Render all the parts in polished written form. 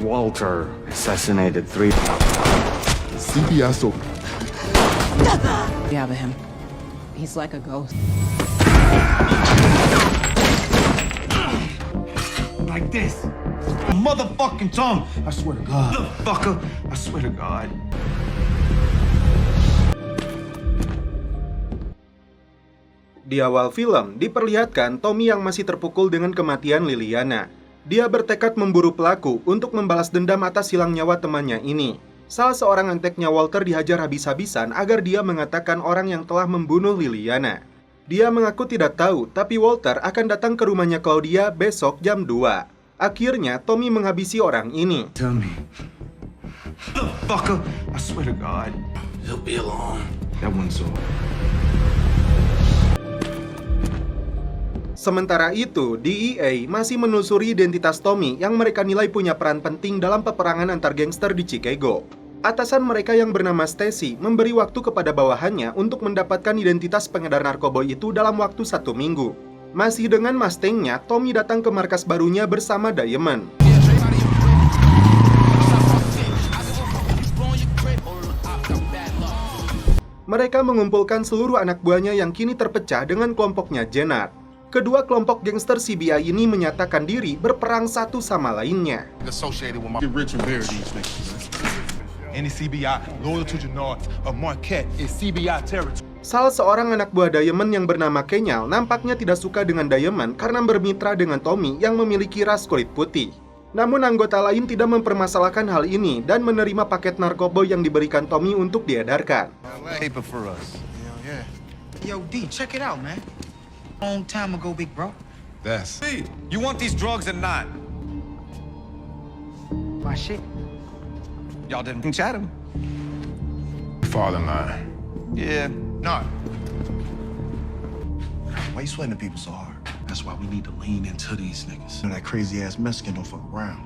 Walter assassinated 3. CBI so Yeah, but him. He's like a ghost. Like this. Motherfucking tongue. I swear to God. Motherfucker. I swear to God. Di awal film, diperlihatkan Tommy yang masih terpukul dengan kematian Liliana. Dia bertekad memburu pelaku untuk membalas dendam atas hilang nyawa temannya ini. Salah seorang anteknya Walter dihajar habis-habisan agar dia mengatakan orang yang telah membunuh Liliana. Dia mengaku tidak tahu, tapi Walter akan datang ke rumahnya Claudia besok jam 2. Akhirnya, Tommy menghabisi orang ini. Tell me. Motherfucker. I swear to God. He'll be alone. That one's all. Sementara itu, DEA masih menelusuri identitas Tommy yang mereka nilai punya peran penting dalam peperangan antar gangster di Chicago. Atasan mereka yang bernama Stacy memberi waktu kepada bawahannya untuk mendapatkan identitas pengedar narkoba itu dalam waktu 1 minggu. Masih dengan Mustang-nya, Tommy datang ke markas barunya bersama Diamond. Mereka mengumpulkan seluruh anak buahnya yang kini terpecah dengan kelompoknya Jenard. Kedua kelompok gangster CBI ini menyatakan diri berperang satu sama lainnya. associated with my get rich and bury these niggas. Any CBI loyal to Jannard or Marquette is CBI territory. Salah seorang anak buah Diamond yang bernama Kenyal nampaknya tidak suka dengan Diamond karena bermitra dengan Tommy yang memiliki ras kulit putih. Namun anggota lain tidak mempermasalahkan hal ini dan menerima paket narkoba yang diberikan Tommy untuk diedarkan. Paper for us. Yeah. Yo, D, check it out, man. Long time ago, big bro. That's Hey, you want these drugs or not? My shit. Y'all didn't chat him. father line. Yeah. Not. Why you sweating the people so hard? That's why we need to lean into these niggas. And that crazy ass Mexican don't fuck around.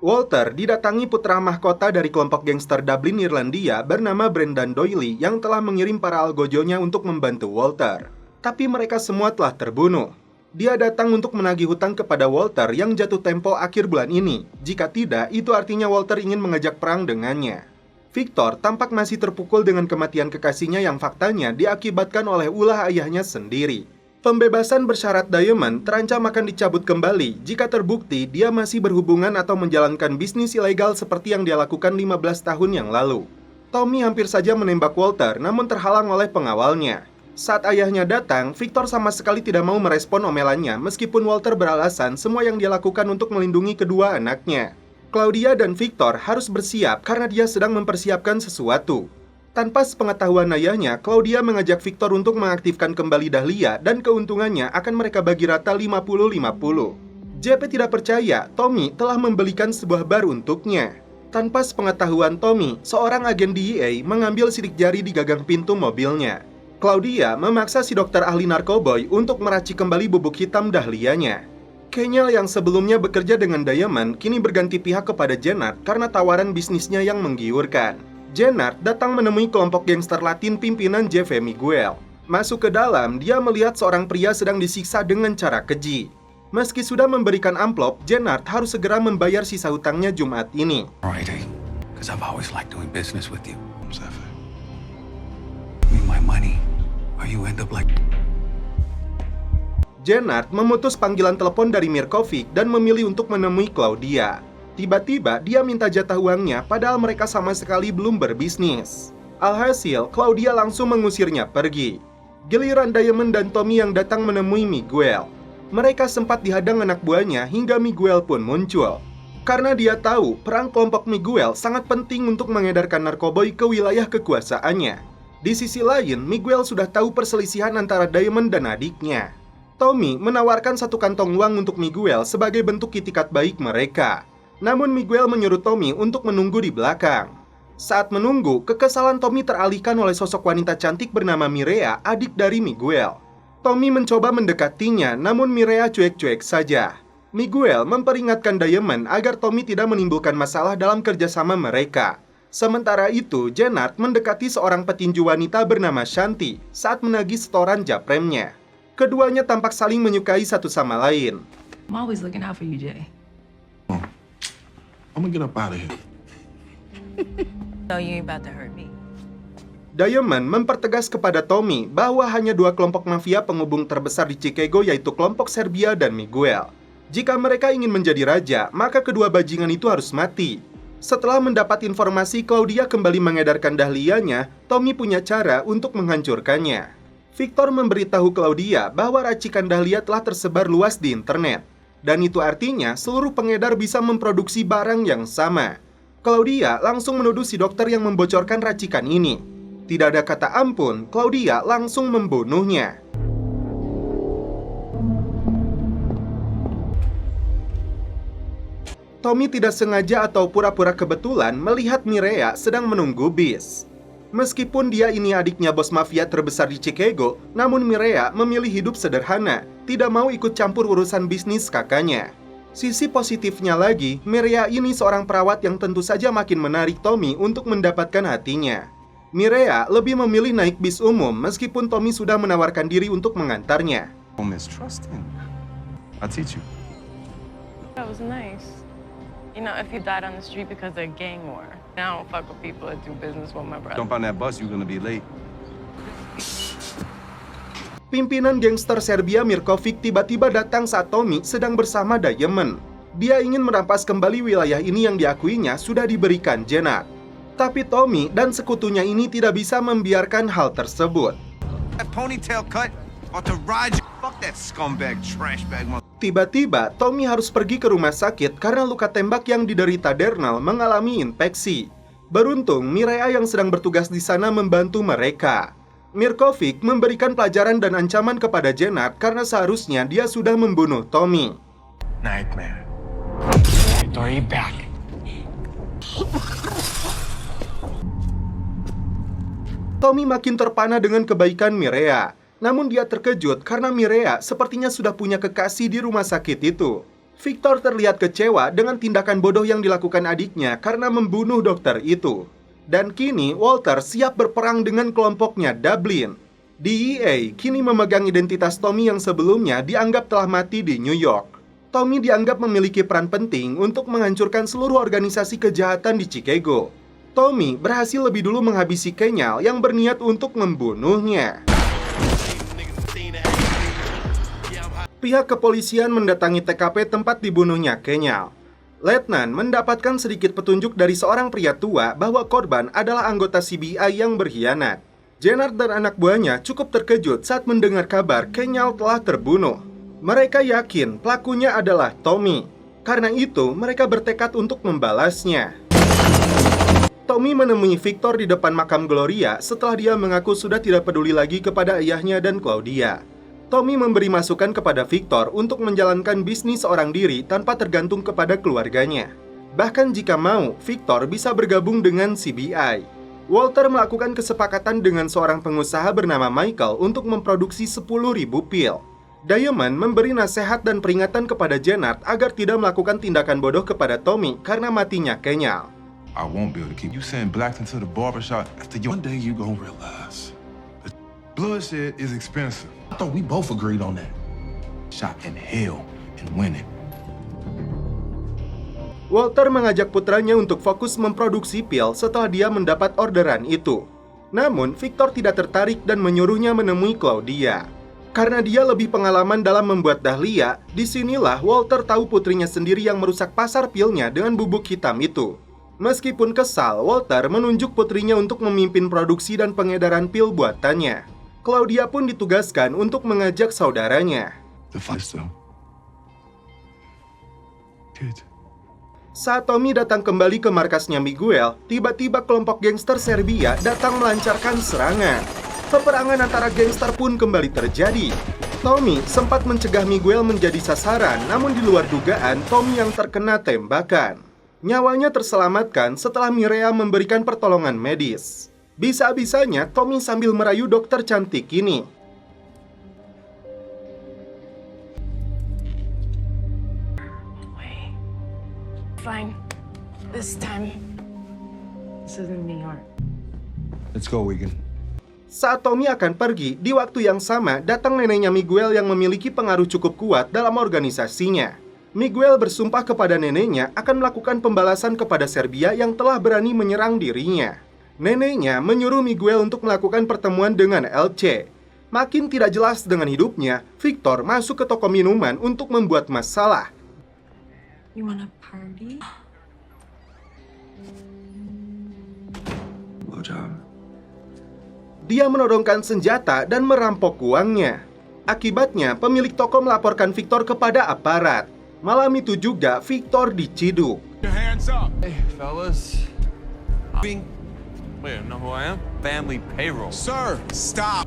Walter didatangi putra mahkota dari kelompok gangster Dublin, Irlandia bernama Brendan Doyle yang telah mengirim para algojonya untuk membantu Walter. Tapi mereka semua telah terbunuh. Dia datang untuk menagih hutang kepada Walter yang jatuh tempo akhir bulan ini. Jika tidak, itu artinya Walter ingin mengajak perang dengannya. Victor tampak masih terpukul dengan kematian kekasihnya yang faktanya diakibatkan oleh ulah ayahnya sendiri. Pembebasan bersyarat Diamond terancam akan dicabut kembali jika terbukti dia masih berhubungan atau menjalankan bisnis ilegal seperti yang dia lakukan 15 tahun yang lalu. Tommy hampir saja menembak Walter namun terhalang oleh pengawalnya. Saat ayahnya datang, Victor sama sekali tidak mau merespon omelannya meskipun Walter beralasan semua yang dia lakukan untuk melindungi kedua anaknya. Claudia dan Victor harus bersiap karena dia sedang mempersiapkan sesuatu. Tanpa sepengetahuan ayahnya, Claudia mengajak Victor untuk mengaktifkan kembali Dahlia dan keuntungannya akan mereka bagi rata 50-50. JP tidak percaya Tommy telah membelikan sebuah bar untuknya. Tanpa sepengetahuan Tommy, seorang agen DEA mengambil sidik jari di gagang pintu mobilnya. Claudia memaksa si dokter ahli narkoboy untuk meracik kembali bubuk hitam Dahlianya. Kenyal yang sebelumnya bekerja dengan Diamond kini berganti pihak kepada Jenard karena tawaran bisnisnya yang menggiurkan. Jenard datang menemui kelompok gangster Latin pimpinan Jefe Miguel. Masuk ke dalam, dia melihat seorang pria sedang disiksa dengan cara keji. Meski sudah memberikan amplop, Jenard harus segera membayar sisa hutangnya Jumat ini. Alright, because I've always liked doing business with you. Give me my money, or you end up like... Jenard memutus panggilan telepon dari Mirkovic dan memilih untuk menemui Claudia. Tiba-tiba dia minta jatah uangnya padahal mereka sama sekali belum berbisnis. Alhasil, Claudia langsung mengusirnya pergi. Giliran Diamond dan Tommy yang datang menemui Miguel. Mereka sempat dihadang anak buahnya hingga Miguel pun muncul. Karena dia tahu perang kelompok Miguel sangat penting untuk mengedarkan narkoboy ke wilayah kekuasaannya. Di sisi lain, Miguel sudah tahu perselisihan antara Diamond dan adiknya. Tommy menawarkan satu kantong uang untuk Miguel sebagai bentuk itikat baik mereka. Namun Miguel menyuruh Tommy untuk menunggu di belakang. Saat menunggu, kekesalan Tommy teralihkan oleh sosok wanita cantik bernama Mireya, adik dari Miguel. Tommy mencoba mendekatinya, namun Mireya cuek-cuek saja. Miguel memperingatkan Diamond agar Tommy tidak menimbulkan masalah dalam kerjasama mereka. Sementara itu, Jenard mendekati seorang petinju wanita bernama Shanti saat menagih setoran japremnya. Keduanya tampak saling menyukai satu sama lain. I'm always looking out for you, Jay. I'm gonna get up out of here. No, you ain't about to hurt me. Diamond mempertegas kepada Tommy bahwa hanya dua kelompok mafia penghubung terbesar di Chicago, yaitu kelompok Serbia dan Miguel. Jika mereka ingin menjadi raja, maka kedua bajingan itu harus mati. Setelah mendapat informasi Claudia kembali mengedarkan dahlianya, Tommy punya cara untuk menghancurkannya. Victor memberitahu Claudia bahwa racikan dahlia telah tersebar luas di internet. Dan itu artinya seluruh pengedar bisa memproduksi barang yang sama. Claudia langsung menuduh si dokter yang membocorkan racikan ini. Tidak ada kata ampun, Claudia langsung membunuhnya. Tommy tidak sengaja atau pura-pura kebetulan melihat Mireya sedang menunggu bis. Meskipun dia ini adiknya bos mafia terbesar di Chicago, namun Mireya memilih hidup sederhana, tidak mau ikut campur urusan bisnis kakaknya. Sisi positifnya lagi, Mireya ini seorang perawat yang tentu saja makin menarik Tommy untuk mendapatkan hatinya. Mireya lebih memilih naik bis umum meskipun Tommy sudah menawarkan diri untuk mengantarnya. Mistrusting. I'll teach you. That was nice. You know, if you died on the street because of a gang war, I don't fuck with people that do business with my brother. Jump on that bus, you're gonna be late. Pimpinan gangster Serbia Mirkovic tiba-tiba datang saat Tommy sedang bersama Diamond. Dia ingin merampas kembali wilayah ini yang diakuinya sudah diberikan Jenna. Tapi Tommy dan sekutunya ini tidak bisa membiarkan hal tersebut. That ponytail cut, about to ride you. Fuck that scumbag trash bag. Tiba-tiba, Tommy harus pergi ke rumah sakit karena luka tembak yang diderita Dernal mengalami infeksi. Beruntung, Mireya yang sedang bertugas di sana membantu mereka. Mirkovic memberikan pelajaran dan ancaman kepada Jenna karena seharusnya dia sudah membunuh Tommy. Nightmare. Throw you back. Tommy makin terpana dengan kebaikan Mireya. Namun dia terkejut karena Mireya sepertinya sudah punya kekasih di rumah sakit itu. Victor terlihat kecewa dengan tindakan bodoh yang dilakukan adiknya karena membunuh dokter itu. Dan kini Walter siap berperang dengan kelompoknya Dublin. DEA kini memegang identitas Tommy yang sebelumnya dianggap telah mati di New York. Tommy dianggap memiliki peran penting untuk menghancurkan seluruh organisasi kejahatan di Chicago. Tommy berhasil lebih dulu menghabisi Kenyal yang berniat untuk membunuhnya. Pihak kepolisian mendatangi TKP tempat dibunuhnya Kenyal. Letnan mendapatkan sedikit petunjuk dari seorang pria tua bahwa korban adalah anggota CBI yang berkhianat. Jenner dan anak buahnya cukup terkejut saat mendengar kabar Kenyal telah terbunuh. Mereka yakin pelakunya adalah Tommy. Karena itu, mereka bertekad untuk membalasnya. Tommy menemui Victor di depan makam Gloria setelah dia mengaku sudah tidak peduli lagi kepada ayahnya dan Claudia. Tommy memberi masukan kepada Victor untuk menjalankan bisnis seorang diri tanpa tergantung kepada keluarganya. Bahkan jika mau, Victor bisa bergabung dengan CBI. Walter melakukan kesepakatan dengan seorang pengusaha bernama Michael untuk memproduksi 10.000 pil. Diamond memberi nasihat dan peringatan kepada Jenna agar tidak melakukan tindakan bodoh kepada Tommy karena matinya Kenyal. I won't be able to keep you sending blacks into the barbershop after you. One day you gonna realize that bloodshed is expensive. I thought we both agreed on that. Shot in hell and win it. Walter mengajak putranya untuk fokus memproduksi pil setelah dia mendapat orderan itu. Namun, Victor tidak tertarik dan menyuruhnya menemui Claudia. Karena dia lebih pengalaman dalam membuat dahlia, disinilah Walter tahu putrinya sendiri yang merusak pasar pilnya dengan bubuk hitam itu. Meskipun kesal, Walter menunjuk putrinya untuk memimpin produksi dan pengedaran pil buatannya. Claudia pun ditugaskan untuk mengajak saudaranya. Saat Tommy datang kembali ke markasnya Miguel, tiba-tiba kelompok gangster Serbia datang melancarkan serangan. Peperangan antara gangster pun kembali terjadi. Tommy sempat mencegah Miguel menjadi sasaran, namun di luar dugaan, Tommy yang terkena tembakan. Nyawanya terselamatkan setelah Mireya memberikan pertolongan medis. Bisa-bisanya Tommy sambil merayu dokter cantik ini. Wait. Fine. This time, this isn't New York. Let's go, Wigan. Saat Tommy akan pergi, di waktu yang sama datang neneknya Miguel yang memiliki pengaruh cukup kuat dalam organisasinya. Miguel bersumpah kepada neneknya akan melakukan pembalasan kepada Serbia yang telah berani menyerang dirinya. Neneknya menyuruh Miguel untuk melakukan pertemuan dengan LC. Makin tidak jelas dengan hidupnya, Victor masuk ke toko minuman untuk membuat masalah. You wanna party? Dia menodongkan senjata dan merampok uangnya. Akibatnya, pemilik toko melaporkan Victor kepada aparat. Malam itu juga, Victor diciduk. Hands up. Hey, fellas. Wait, know who I am? Family payroll. Sir, stop.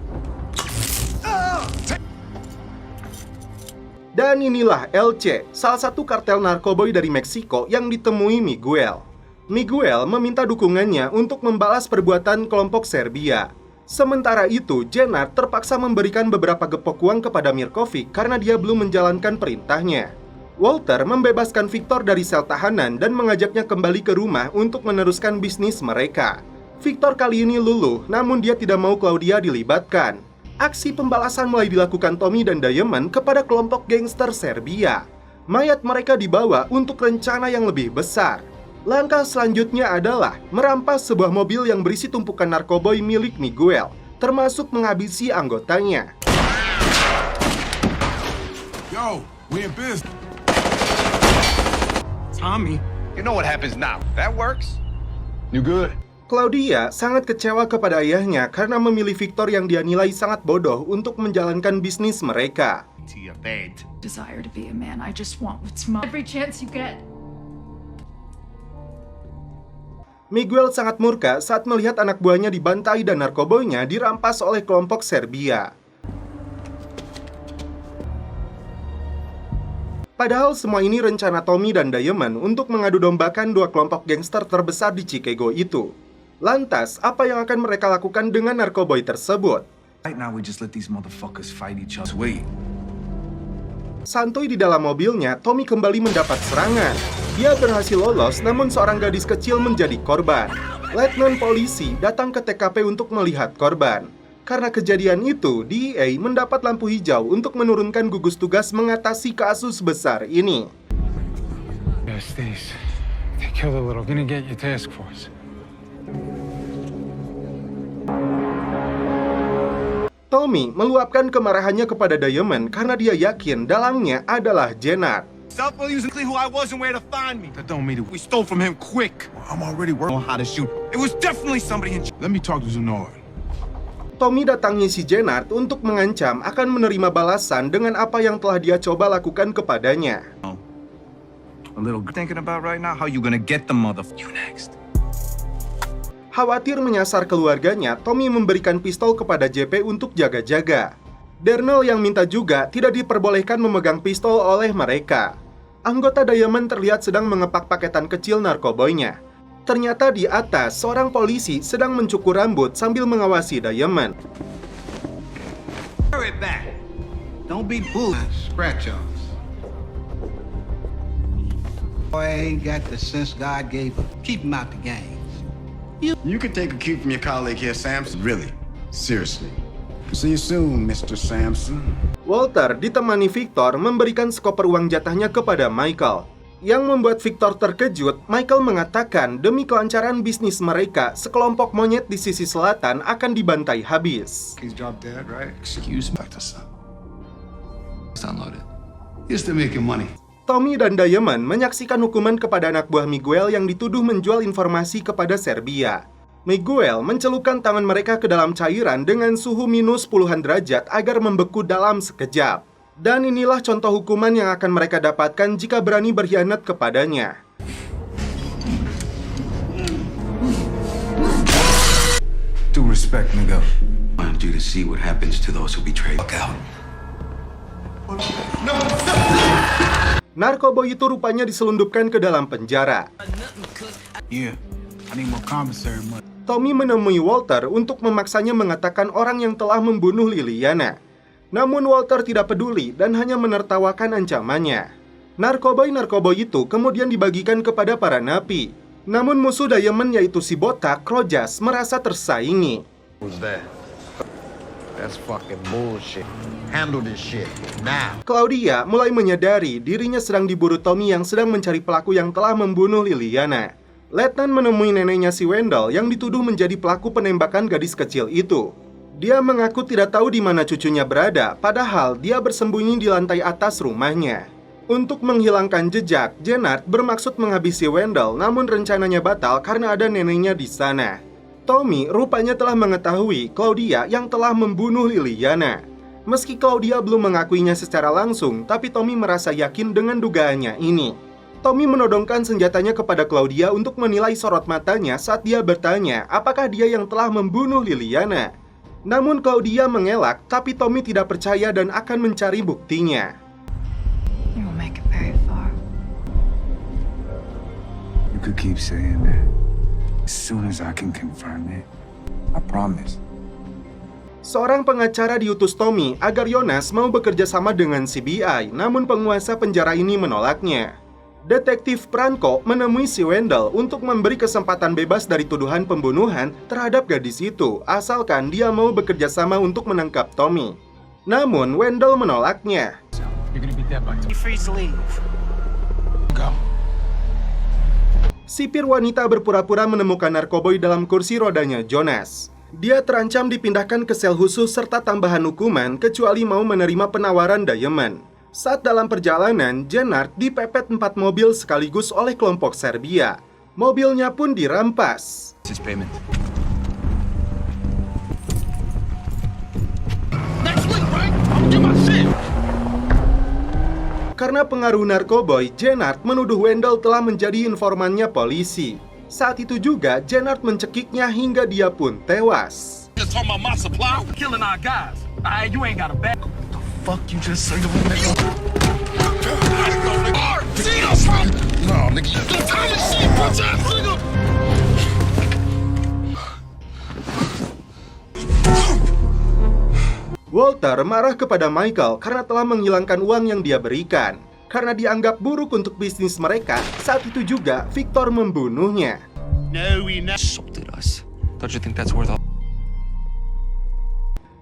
Dan inilah LC, salah satu kartel narkoboy dari Meksiko yang ditemui Miguel. Miguel meminta dukungannya untuk membalas perbuatan kelompok Serbia. Sementara itu, Jenard terpaksa memberikan beberapa gepok uang kepada Mirkovic karena dia belum menjalankan perintahnya. Walter membebaskan Victor dari sel tahanan dan mengajaknya kembali ke rumah untuk meneruskan bisnis mereka. Victor kali ini luluh, namun dia tidak mau Claudia dilibatkan. Aksi pembalasan mulai dilakukan Tommy dan Diamond kepada kelompok gangster Serbia. Mayat mereka dibawa untuk rencana yang lebih besar. Langkah selanjutnya adalah merampas sebuah mobil yang berisi tumpukan narkoboy milik Miguel, termasuk menghabisi anggotanya. Yo, we in business. Tommy, you know what happens now. That works. You good? Claudia sangat kecewa kepada ayahnya karena memilih Victor yang dia nilai sangat bodoh untuk menjalankan bisnis mereka. To your bed. Desire to be a man. I just want what's mine. Every chance you get. Miguel sangat murka saat melihat anak buahnya dibantai dan narkoboynya dirampas oleh kelompok Serbia. Padahal semua ini rencana Tommy dan Diamond untuk mengadu dombakan dua kelompok gangster terbesar di Chicago itu. Lantas, apa yang akan mereka lakukan dengan narkoboy tersebut? Right now we just let these motherfuckers fight each other. Wait. Santuy di dalam mobilnya, Tommy kembali mendapat serangan. Dia berhasil lolos, namun seorang gadis kecil menjadi korban. Letnan polisi datang ke TKP untuk melihat korban. Karena kejadian itu, DEA mendapat lampu hijau untuk menurunkan gugus tugas mengatasi kasus besar ini. Yes, these. They killed a little. Gonna get your task force. Tommy meluapkan kemarahannya kepada Diamond karena dia yakin dalangnya adalah Jenard. Stop using who I was and where to find me. That don't mean We stole from him quick. I'm already working On how to shoot. It was definitely somebody in. Let me talk to Zenard. Tommy datangi si Jenard untuk mengancam akan menerima balasan dengan apa yang telah dia coba lakukan kepadanya. A little thinking about right now how you gonna get the motherfucker. You next. Khawatir menyasar keluarganya, Tommy memberikan pistol kepada JP untuk jaga-jaga. Darnell yang minta juga tidak diperbolehkan memegang pistol oleh mereka. Anggota Diamond terlihat sedang mengepak paketan kecil narkoboynya. Ternyata di atas, seorang polisi sedang mencukur rambut sambil mengawasi Diamond. Hurry back. Don't be fooled. Scratch offs. Boy ain't got the sense God gave him. Keep him out the gangs. You can take a cue from your colleague here, Samson. Really? Seriously. See you soon, Mr. Samson. Walter ditemani Victor memberikan sekoper uang jatahnya kepada Michael. Yang membuat Victor terkejut, Michael mengatakan demi kelancaran bisnis mereka, sekelompok monyet di sisi selatan akan dibantai habis. He's dropped dead, right? Excuse me. It's unloaded. He's still making money. Tommy dan Diamond menyaksikan hukuman kepada anak buah Miguel yang dituduh menjual informasi kepada Serbia. Miguel mencelupkan tangan mereka ke dalam cairan dengan suhu minus puluhan derajat agar membeku dalam sekejap. Dan inilah contoh hukuman yang akan mereka dapatkan jika berani berkhianat kepadanya. Due respect, Miguel. I want you to see what happens to those who betray. Look out. Narkoboy itu rupanya diselundupkan ke dalam penjara. Yeah, I need more commissary money. Tommy menemui Walter untuk memaksanya mengatakan orang yang telah membunuh Liliana. Namun Walter tidak peduli dan hanya menertawakan ancamannya. Narkoboy itu kemudian dibagikan kepada para napi. Namun musuh Diamond yaitu si botak, Rojas, merasa tersaingi. Who's that? That's fucking bullshit. Handle this shit now. Claudia mulai menyadari dirinya sedang diburu Tommy yang sedang mencari pelaku yang telah membunuh Liliana. Letnan menemui neneknya si Wendell yang dituduh menjadi pelaku penembakan gadis kecil itu. Dia mengaku tidak tahu di mana cucunya berada, padahal dia bersembunyi di lantai atas rumahnya. Untuk menghilangkan jejak, Jenard bermaksud menghabisi Wendell, namun rencananya batal karena ada neneknya di sana. Tommy rupanya telah mengetahui Claudia yang telah membunuh Liliana. Meski Claudia belum mengakuinya secara langsung, tapi Tommy merasa yakin dengan dugaannya ini. Tommy menodongkan senjatanya kepada Claudia untuk menilai sorot matanya saat dia bertanya apakah dia yang telah membunuh Liliana. Namun Claudia mengelak, tapi Tommy tidak percaya dan akan mencari buktinya. You won't make it very far. You could keep saying that. As soon as I can confirm it, I promise. Seorang pengacara diutus Tommy agar Jonas mau bekerja sama dengan CBI, namun penguasa penjara ini menolaknya. Detektif Franco menemui si Wendell untuk memberi kesempatan bebas dari tuduhan pembunuhan terhadap gadis itu, asalkan dia mau bekerja sama untuk menangkap Tommy. Namun Wendell menolaknya. Sipir wanita berpura-pura menemukan narkoboy dalam kursi rodanya Jonas. Dia terancam dipindahkan ke sel khusus serta tambahan hukuman kecuali mau menerima penawaran Diamond. Saat dalam perjalanan, Jenard dipepet 4 mobil sekaligus oleh kelompok Serbia. Mobilnya pun dirampas. Karena pengaruh narkoboy, Jenard menuduh Wendell telah menjadi informannya polisi. Saat itu juga, Jenard mencekiknya hingga dia pun tewas. Walter marah kepada Michael karena telah menghilangkan uang yang dia berikan. Karena dianggap buruk untuk bisnis mereka, saat itu juga Victor membunuhnya.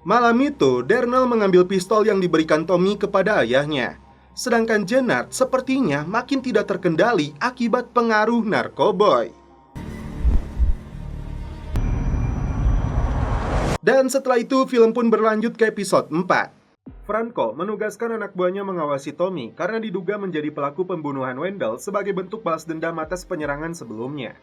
Malam itu, Darnell mengambil pistol yang diberikan Tommy kepada ayahnya. Sedangkan Jenard sepertinya makin tidak terkendali akibat pengaruh narkoboy. Dan setelah itu, film pun berlanjut ke episode 4. Franco menugaskan anak buahnya mengawasi Tommy karena diduga menjadi pelaku pembunuhan Wendell sebagai bentuk balas dendam atas penyerangan sebelumnya.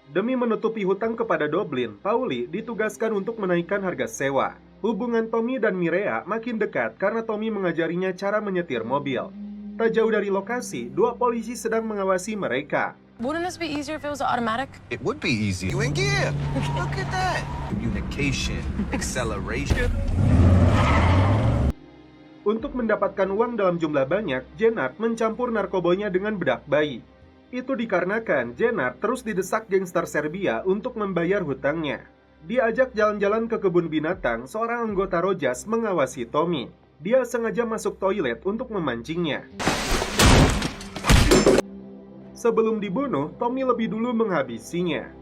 Demi menutupi hutang kepada Dublin, Pauli ditugaskan untuk menaikkan harga sewa. Hubungan Tommy dan Mireya makin dekat karena Tommy mengajarinya cara menyetir mobil. Tak jauh dari lokasi, 2 polisi sedang mengawasi mereka. Wouldn't this be easier if it was automatic? It would be easy. You in gear. Look at that. Communication, acceleration. Untuk mendapatkan uang dalam jumlah banyak, Jenard mencampur narkoboynya dengan bedak bayi. Itu dikarenakan Jenard terus didesak gangster Serbia untuk membayar hutangnya. Diajak jalan-jalan ke kebun binatang, seorang anggota Rojas mengawasi Tommy. Dia sengaja masuk toilet untuk memancingnya. Sebelum dibunuh, Tommy lebih dulu menghabisinya.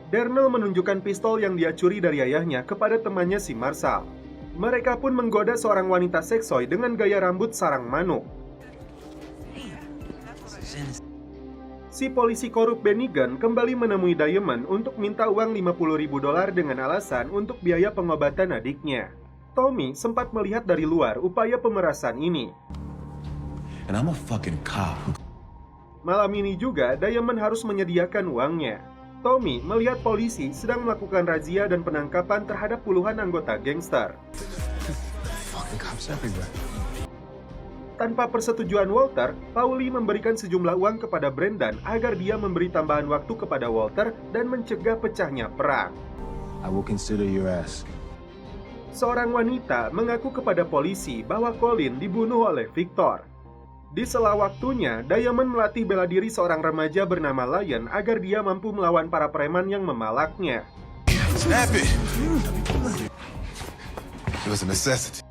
Darnell menunjukkan pistol yang dia curi dari ayahnya kepada temannya si Marshall. Mereka pun menggoda seorang wanita seksoi dengan gaya rambut sarang manuk. Si polisi korup Benny Gunn kembali menemui Diamond untuk minta uang $50.000 dengan alasan untuk biaya pengobatan adiknya. Tommy sempat melihat dari luar upaya pemerasan ini. And I'm a fucking cop. Malam ini juga, Diamond harus menyediakan uangnya. Tommy melihat polisi sedang melakukan razia dan penangkapan terhadap puluhan anggota gangster. Fucking cops everywhere. Tanpa persetujuan Walter, Pauli memberikan sejumlah uang kepada Brendan agar dia memberi tambahan waktu kepada Walter dan mencegah pecahnya perang. I will consider your ask. Seorang wanita mengaku kepada polisi bahwa Colin dibunuh oleh Victor. Di sela waktunya, Diamond melatih bela diri seorang remaja bernama Lion agar dia mampu melawan para preman yang memalaknya. Snap it. It was a necessity.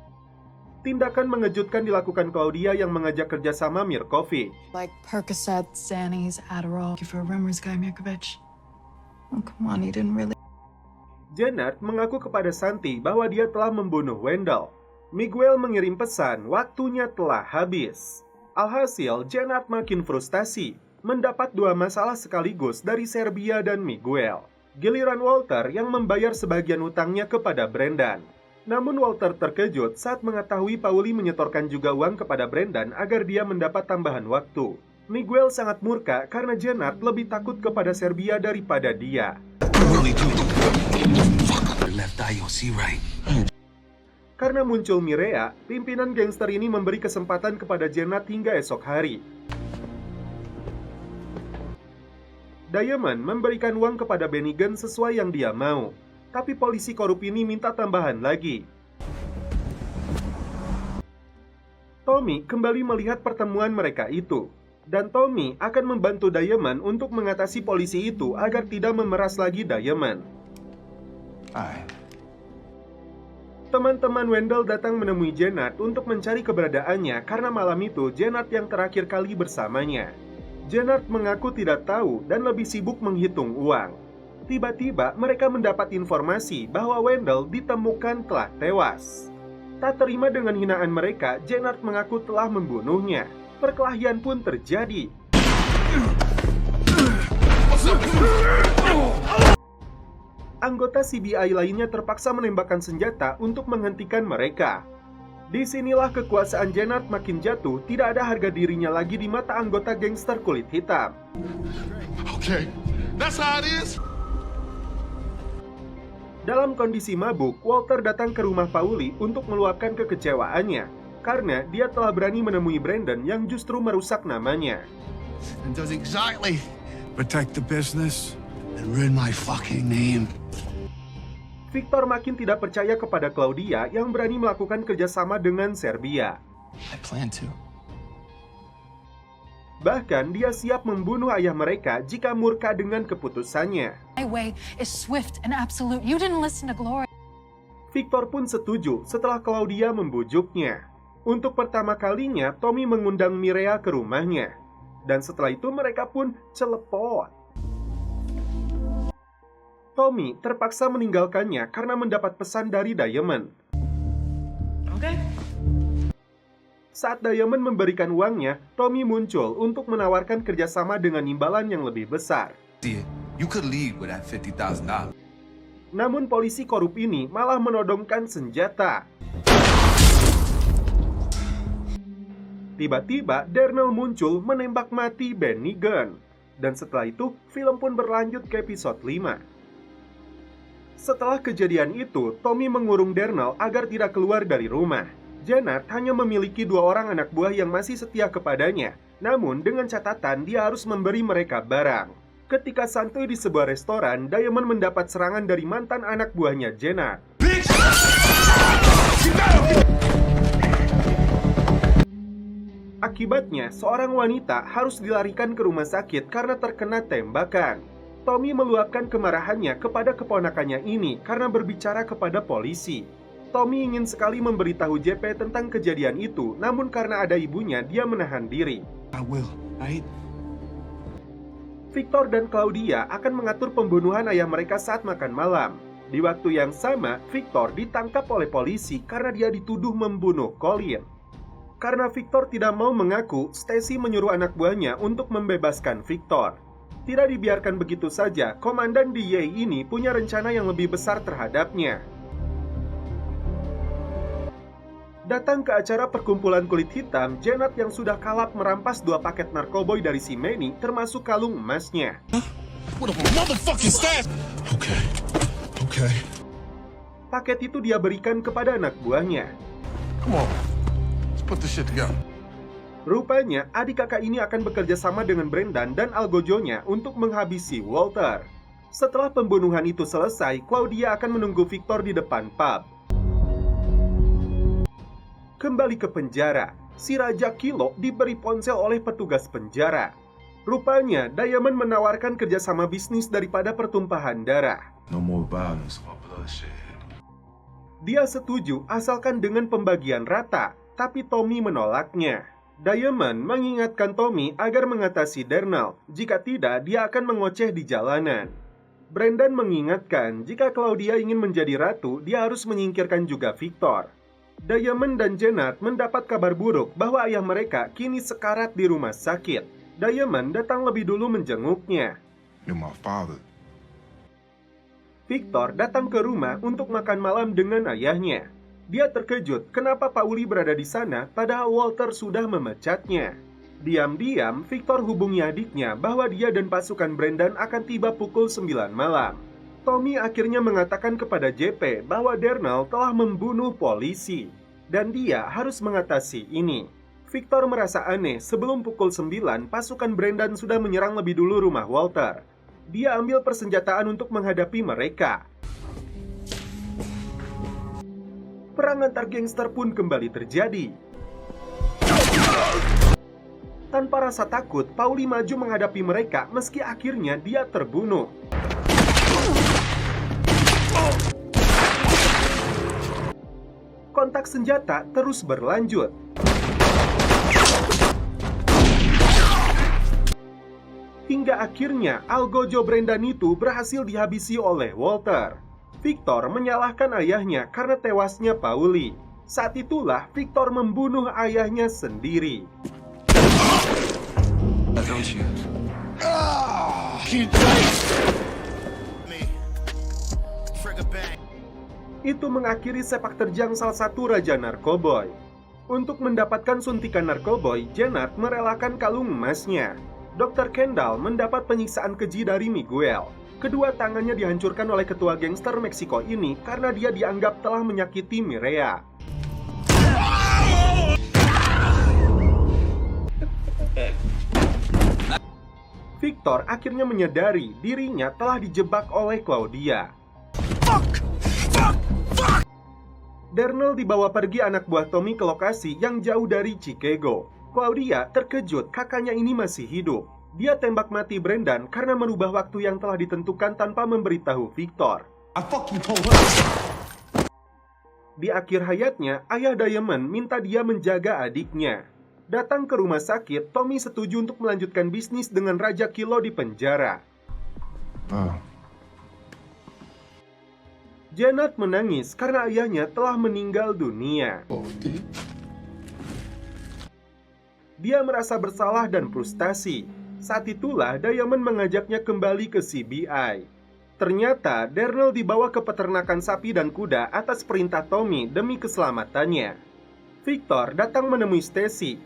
Tindakan mengejutkan dilakukan Claudia yang mengajak kerjasama Mirkovic. Like Percocet, Xannies, Adderall. For rumors, guy Mirkovic. Oh, come on, he didn't really. Janet mengaku kepada Santi bahwa dia telah membunuh Wendell. Miguel mengirim pesan waktunya telah habis. Alhasil, Janet makin frustasi, mendapat dua masalah sekaligus dari Serbia dan Miguel. Giliran Walter yang membayar sebagian utangnya kepada Brendan. Namun Walter terkejut saat mengetahui Pauli menyetorkan juga uang kepada Brendan agar dia mendapat tambahan waktu. Miguel sangat murka karena Janet lebih takut kepada Serbia daripada dia. Karena muncul Mireya, pimpinan gangster ini memberi kesempatan kepada Janet hingga esok hari. Diamond memberikan uang kepada Bennigan sesuai yang dia mau, tapi polisi korup ini minta tambahan lagi. Tommy kembali melihat pertemuan mereka itu, dan Tommy akan membantu Diamond untuk mengatasi polisi itu agar tidak memeras lagi Diamond. Teman-teman Wendell datang menemui Janet untuk mencari keberadaannya karena malam itu Janet yang terakhir kali bersamanya. Janet mengaku tidak tahu dan lebih sibuk menghitung uang. Tiba-tiba mereka mendapat informasi bahwa Wendell ditemukan telah tewas. Tak terima dengan hinaan mereka, Janet mengaku telah membunuhnya. Perkelahian pun terjadi. Anggota CBI lainnya terpaksa menembakkan senjata untuk menghentikan mereka. Disinilah kekuasaan Janet makin jatuh, tidak ada harga dirinya lagi di mata anggota gangster kulit hitam. Okay, that's how it is. Dalam kondisi mabuk, Walter datang ke rumah Pauli untuk meluapkan kekecewaannya karena dia telah berani menemui Brandon yang justru merusak namanya. And does exactly protect the business and ruin my fucking name. Victor makin tidak percaya kepada Claudia yang berani melakukan kerjasama dengan Serbia. I plan to. Bahkan dia siap membunuh ayah mereka jika murka dengan keputusannya. My way is swift and absolute. You didn't listen to Gloria. Victor pun setuju setelah Claudia membujuknya. Untuk pertama kalinya, Tommy mengundang Mireya ke rumahnya. Dan setelah itu mereka pun celepot. Tommy terpaksa meninggalkannya karena mendapat pesan dari Diamond. Okay. Saat Diamond memberikan uangnya, Tommy muncul untuk menawarkan kerjasama dengan imbalan yang lebih besar. You could leave with that $50,000. Namun polisi korup ini malah menodongkan senjata. Tiba-tiba Darnell muncul menembak mati Bennigan. Dan setelah itu, film pun berlanjut ke episode 5. Setelah kejadian itu, Tommy mengurung Darnell agar tidak keluar dari rumah. Janet hanya memiliki 2 orang anak buah yang masih setia kepadanya. Namun dengan catatan dia harus memberi mereka barang. Ketika santuy di sebuah restoran, Diamond mendapat serangan dari mantan anak buahnya Janet. Akibatnya, seorang wanita harus dilarikan ke rumah sakit karena terkena tembakan. Tommy meluapkan kemarahannya kepada keponakannya ini karena berbicara kepada polisi. Tommy ingin sekali memberitahu JP tentang kejadian itu, namun karena ada ibunya, dia menahan diri. I will, right? Victor dan Claudia akan mengatur pembunuhan ayah mereka saat makan malam. Di waktu yang sama, Victor ditangkap oleh polisi karena dia dituduh membunuh Colin. Karena Victor tidak mau mengaku, Stacy menyuruh anak buahnya untuk membebaskan Victor. Tidak dibiarkan begitu saja, Komandan DEA ini punya rencana yang lebih besar terhadapnya. Datang ke acara perkumpulan kulit hitam, Janet yang sudah kalap merampas 2 paket narkoboy dari si Manny, termasuk kalung emasnya. What a motherfucking stash! Okay. Paket itu dia berikan kepada anak buahnya. Come on, let's put this shit together. Rupanya, adik kakak ini akan bekerja sama dengan Brendan dan Algojonya untuk menghabisi Walter. Setelah pembunuhan itu selesai, Claudia akan menunggu Victor di depan pub. Kembali ke penjara, si Raja Kilo diberi ponsel oleh petugas penjara. Rupanya, Diamond menawarkan kerjasama bisnis daripada pertumpahan darah. No more violence or bloodshed. Dia setuju asalkan dengan pembagian rata, tapi Tommy menolaknya. Diamond mengingatkan Tommy agar mengatasi Darnell, jika tidak dia akan mengoceh di jalanan. Brendan mengingatkan jika Claudia ingin menjadi ratu, dia harus menyingkirkan juga Victor. Diamond dan Jenard mendapat kabar buruk bahwa ayah mereka kini sekarat di rumah sakit. Diamond datang lebih dulu menjenguknya. You're my father. Victor datang ke rumah untuk makan malam dengan ayahnya. Dia terkejut kenapa Pauli berada di sana padahal Walter sudah memecatnya. Diam-diam, Victor hubungi adiknya bahwa dia dan pasukan Brendan akan tiba pukul 9 malam. Tommy akhirnya mengatakan kepada JP bahwa Darnell telah membunuh polisi, dan dia harus mengatasi ini. Victor merasa aneh sebelum pukul 9, pasukan Brendan sudah menyerang lebih dulu rumah Walter. Dia ambil persenjataan untuk menghadapi mereka. Perang antar gangster pun kembali terjadi. Tanpa rasa takut, Pauli maju menghadapi mereka meski akhirnya dia terbunuh. Kontak senjata terus berlanjut. Hingga akhirnya algojo Brendan itu berhasil dihabisi oleh Walter. Victor menyalahkan ayahnya karena tewasnya Pauli. Saat itulah Victor membunuh ayahnya sendiri. Don't you? Itu mengakhiri sepak terjang salah satu raja narkoboy. Untuk mendapatkan suntikan narkoboy, Jenard merelakan kalung emasnya. Dr. Kendall mendapat penyiksaan keji dari Miguel. Kedua tangannya dihancurkan oleh ketua gangster Meksiko ini karena dia dianggap telah menyakiti Mireya. Victor akhirnya menyadari dirinya telah dijebak oleh Claudia. Darnell dibawa pergi anak buah Tommy ke lokasi yang jauh dari Chicago. Claudia terkejut kakaknya ini masih hidup. Dia tembak mati Brendan karena merubah waktu yang telah ditentukan tanpa memberitahu Victor. Di akhir hayatnya, ayah Diamond minta dia menjaga adiknya. Datang ke rumah sakit, Tommy setuju untuk melanjutkan bisnis dengan Raja Kilo di penjara. Janet menangis karena ayahnya telah meninggal dunia. Dia merasa bersalah dan frustasi. Saat itulah Diamond mengajaknya kembali ke CBI. Ternyata Darnell dibawa ke peternakan sapi dan kuda atas perintah Tommy demi keselamatannya. Victor datang menemui Stacy.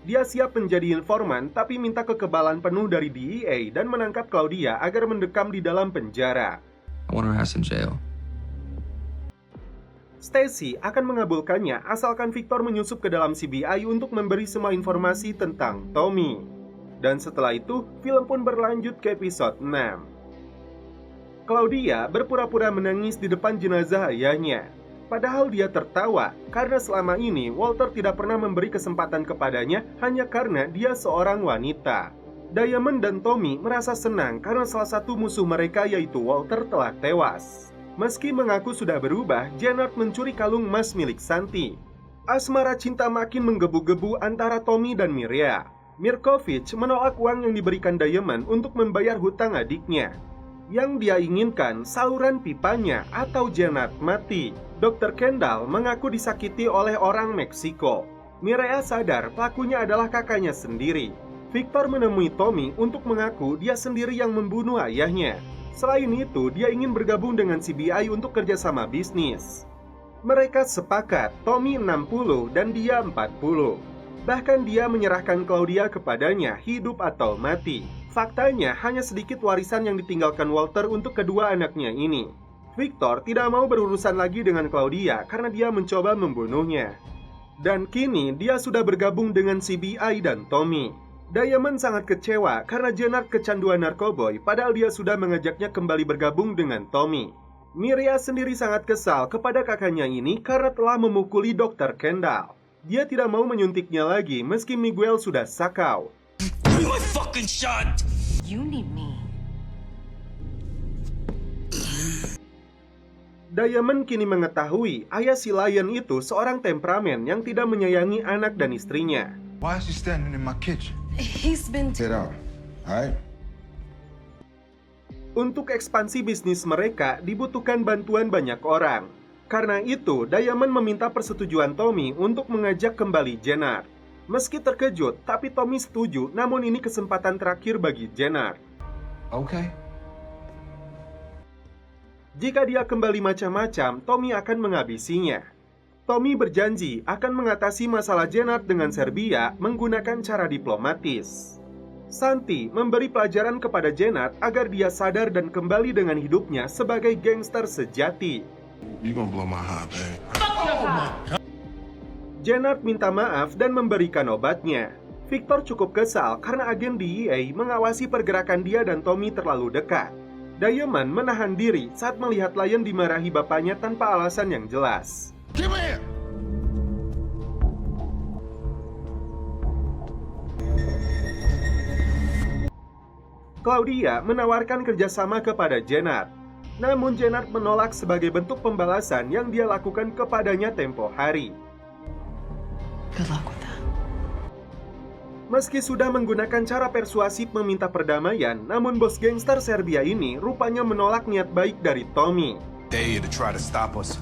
Dia siap menjadi informan tapi minta kekebalan penuh dari DEA dan menangkap Claudia agar mendekam di dalam penjara. I want her ass in jail. Stacy akan mengabulkannya asalkan Victor menyusup ke dalam CBI untuk memberi semua informasi tentang Tommy. Dan setelah itu, film pun berlanjut ke episode 6. Claudia berpura-pura menangis di depan jenazah ayahnya. Padahal dia tertawa karena selama ini Walter tidak pernah memberi kesempatan kepadanya hanya karena dia seorang wanita. Diamond dan Tommy merasa senang karena salah satu musuh mereka yaitu Walter telah tewas. Meski mengaku sudah berubah, Jenard mencuri kalung emas milik Santi. Asmara cinta makin menggebu-gebu antara Tommy dan Mireya. Mirkovich menolak uang yang diberikan Diamond untuk membayar hutang adiknya. Yang dia inginkan saluran pipanya atau Jenard mati. Dr. Kendall mengaku disakiti oleh orang Meksiko. Mireya sadar pelakunya adalah kakaknya sendiri. Victor menemui Tommy untuk mengaku dia sendiri yang membunuh ayahnya. Selain itu, dia ingin bergabung dengan CBI untuk kerjasama bisnis. Mereka sepakat, Tommy 60 dan dia 40. Bahkan dia menyerahkan Claudia kepadanya, hidup atau mati. Faktanya, hanya sedikit warisan yang ditinggalkan Walter untuk kedua anaknya ini. Victor tidak mau berurusan lagi dengan Claudia karena dia mencoba membunuhnya. Dan kini, dia sudah bergabung dengan CBI dan Tommy. Diamond sangat kecewa karena Jenard kecanduan narkoboy padahal dia sudah mengajaknya kembali bergabung dengan Tommy. Mireya sendiri sangat kesal kepada kakaknya ini karena telah memukuli Dr. Kendall. Dia tidak mau menyuntiknya lagi meski Miguel sudah sakau. You need me. Diamond kini mengetahui ayah si Lion itu seorang temperamen yang tidak menyayangi anak dan istrinya. Why is she standing in my kitchen? He's been Get out, all right? Untuk ekspansi bisnis mereka dibutuhkan bantuan banyak orang. Karena itu, Diamond meminta persetujuan Tommy untuk mengajak kembali Jenard. Meski terkejut, tapi Tommy setuju, namun ini kesempatan terakhir bagi Jenard. Okay. Jika dia kembali macam-macam, Tommy akan menghabisinya. Tommy berjanji akan mengatasi masalah Jenard dengan Serbia menggunakan cara diplomatis. Santi memberi pelajaran kepada Jenard agar dia sadar dan kembali dengan hidupnya sebagai gangster sejati. You gonna blow my high, babe. Jenard minta maaf dan memberikan obatnya. Victor cukup kesal karena agen DEA mengawasi pergerakan dia dan Tommy terlalu dekat. Diamond menahan diri saat melihat Lion dimarahi bapaknya tanpa alasan yang jelas. Give me here. Claudia menawarkan kerjasama kepada Jenard. Namun Jenard menolak sebagai bentuk pembalasan yang dia lakukan kepadanya tempo hari. Good luck with that. Meski sudah menggunakan cara persuasif meminta perdamaian, namun bos gangster Serbia ini rupanya menolak niat baik dari Tommy. They here to try to stop us.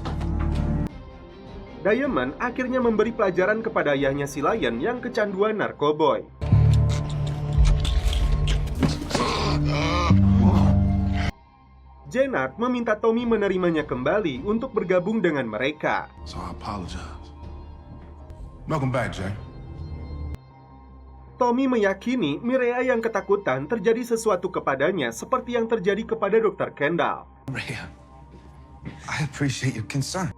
Diamond akhirnya memberi pelajaran kepada ayahnya si Lion yang kecanduan narkoboy. Jenard meminta Tommy menerimanya kembali untuk bergabung dengan mereka. So I apologize. Welcome back, Jay. Tommy meyakini Mireya yang ketakutan terjadi sesuatu kepadanya seperti yang terjadi kepada Dr. Kendall. Rhea, I appreciate your concern.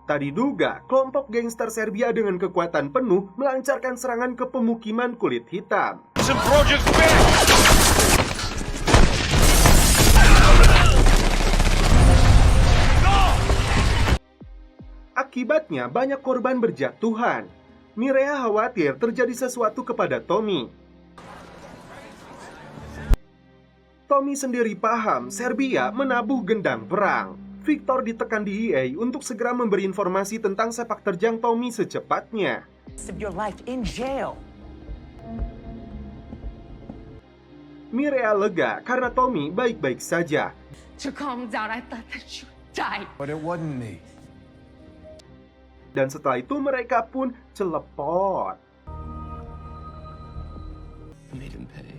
Tak diduga, kelompok gangster Serbia dengan kekuatan penuh melancarkan serangan ke pemukiman kulit hitam. Akibatnya banyak korban berjatuhan. Mireya khawatir terjadi sesuatu kepada Tommy. Tommy sendiri paham Serbia menabuh gendang perang. Victor ditekan DEA untuk segera memberi informasi tentang sepak terjang Tommy secepatnya. Mireya lega karena Tommy baik-baik saja. To calm down, I thought that you died. But it wasn't me. Dan setelah itu mereka pun celepot. Made him pay.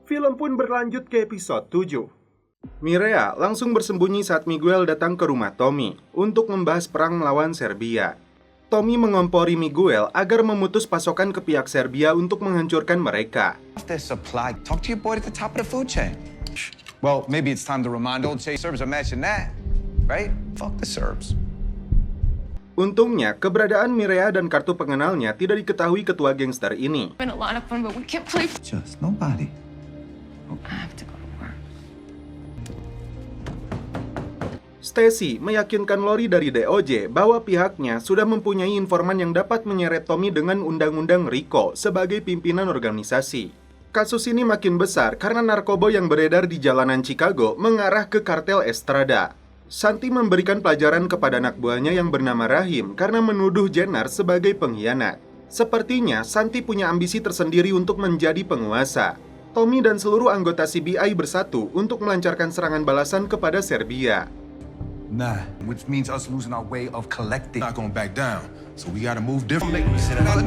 Film pun berlanjut ke episode 7. Mireya langsung bersembunyi saat Miguel datang ke rumah Tommy untuk membahas perang melawan Serbia. Tommy mengompori Miguel agar memutus pasokan ke pihak Serbia untuk menghancurkan mereka. Their supply. Talk to your boy at the top of the food chain. Well, maybe it's time to remind old Che Serbs are matching that, right? Fuck the Serbs. Untungnya, keberadaan Mireya dan kartu pengenalnya tidak diketahui ketua gangster ini. Been a lot of fun, but we can't play. Just nobody. I have to go to work. Stacy meyakinkan Lori dari DOJ bahwa pihaknya sudah mempunyai informan yang dapat menyeret Tommy dengan undang-undang RICO sebagai pimpinan organisasi. Kasus ini makin besar karena narkoba yang beredar di jalanan Chicago mengarah ke kartel Estrada. Santi memberikan pelajaran kepada anak buahnya yang bernama Rahim karena menuduh Jenard sebagai pengkhianat. Sepertinya Santi punya ambisi tersendiri untuk menjadi penguasa. Tommy dan seluruh anggota CBI bersatu untuk melancarkan serangan balasan kepada Serbia. Nah, which means us losing our way of collecting. Not gonna back down, so we gotta move differently. No.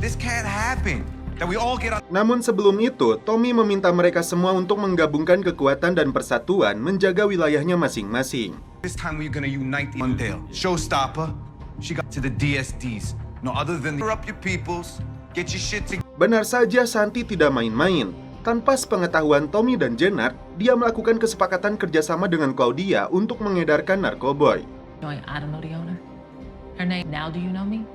This can't happen. That we all get on. Namun sebelum itu, Tommy meminta mereka semua untuk menggabungkan kekuatan dan persatuan menjaga wilayahnya masing-masing. This time we're gonna unite the Mondale. Showstopper. She got to the DSDs. No other than up your peoples. Get your shit together. Benar saja Santi tidak main-main. Tanpa sepengetahuan Tommy dan Jenard, dia melakukan kesepakatan kerjasama dengan Claudia untuk mengedarkan narkoboy. Knowing I don't know the owner. Her name, now do you know me?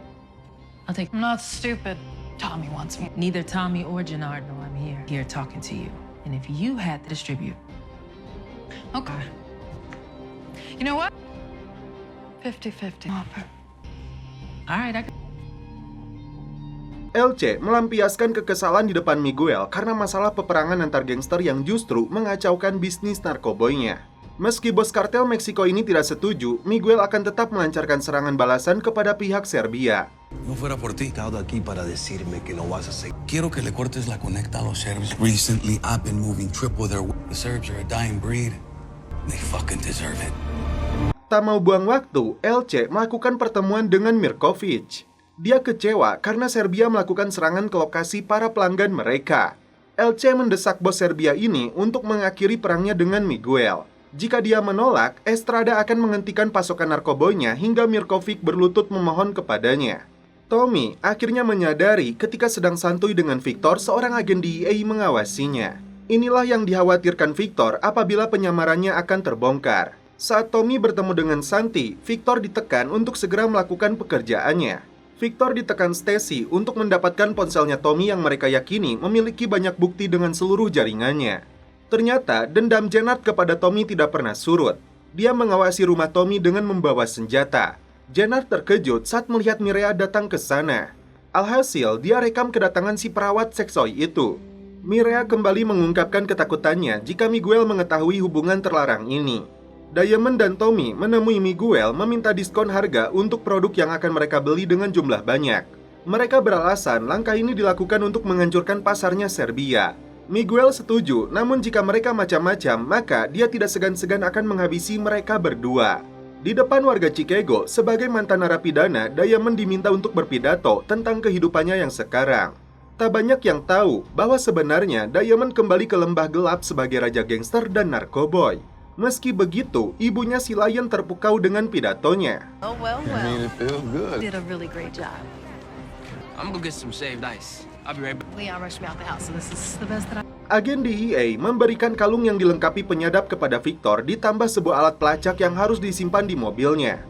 I'll take. I'm not stupid. Tommy wants me. Neither Tommy or Jenard know I'm here talking to you. And if you had to distribute. Okay. You know what? 50-50. All right, LC melampiaskan kekesalan di depan Miguel karena masalah peperangan antar gangster yang justru mengacaukan bisnis narkoboynya. Meski bos kartel Meksiko ini tidak setuju, Miguel akan tetap melancarkan serangan balasan kepada pihak Serbia. No fuera por ti, estado aquí para decirme que no vas a seguir. Quiero que le cortes la conecta a los Serbs. Recently, I've been moving triple their. The Serbs are a dying breed. They fucking deserve it. Tak mau buang waktu, LC melakukan pertemuan dengan Mirkovic. Dia kecewa karena Serbia melakukan serangan ke lokasi para pelanggan mereka. LC mendesak bos Serbia ini untuk mengakhiri perangnya dengan Miguel. Jika dia menolak, Estrada akan menghentikan pasokan narkoboynya hingga Mirkovic berlutut memohon kepadanya. Tommy akhirnya menyadari ketika sedang santuy dengan Victor, seorang agen DEA mengawasinya. Inilah yang dikhawatirkan Victor apabila penyamarannya akan terbongkar. Saat Tommy bertemu dengan Santi, Victor ditekan untuk segera melakukan pekerjaannya. Victor ditekan Stacy untuk mendapatkan ponselnya Tommy yang mereka yakini memiliki banyak bukti dengan seluruh jaringannya. Ternyata dendam Jenard kepada Tommy tidak pernah surut. Dia mengawasi rumah Tommy dengan membawa senjata. Jenard terkejut saat melihat Mireya datang ke sana. Alhasil, dia rekam kedatangan si perawat seksoi itu. Mireya kembali mengungkapkan ketakutannya jika Miguel mengetahui hubungan terlarang ini. Diamond dan Tommy menemui Miguel meminta diskon harga untuk produk yang akan mereka beli dengan jumlah banyak. Mereka beralasan langkah ini dilakukan untuk menghancurkan pasarnya Serbia. Miguel setuju, namun jika mereka macam-macam, maka dia tidak segan-segan akan menghabisi mereka berdua. Di depan warga Chicago, sebagai mantan narapidana, Diamond diminta untuk berpidato tentang kehidupannya yang sekarang. Tak banyak yang tahu bahwa sebenarnya Diamond kembali ke lembah gelap sebagai raja gangster dan narkoboy. Meski begitu, ibunya si Lion terpukau dengan pidatonya. Oh, well. I mean, it feels good. Did a really great job. I'm gonna get some shaved ice. I'll be right back. Leon rushed me out the house, so this is the best that I... Agen DEA memberikan kalung yang dilengkapi penyadap kepada Victor ditambah sebuah alat pelacak yang harus disimpan di mobilnya.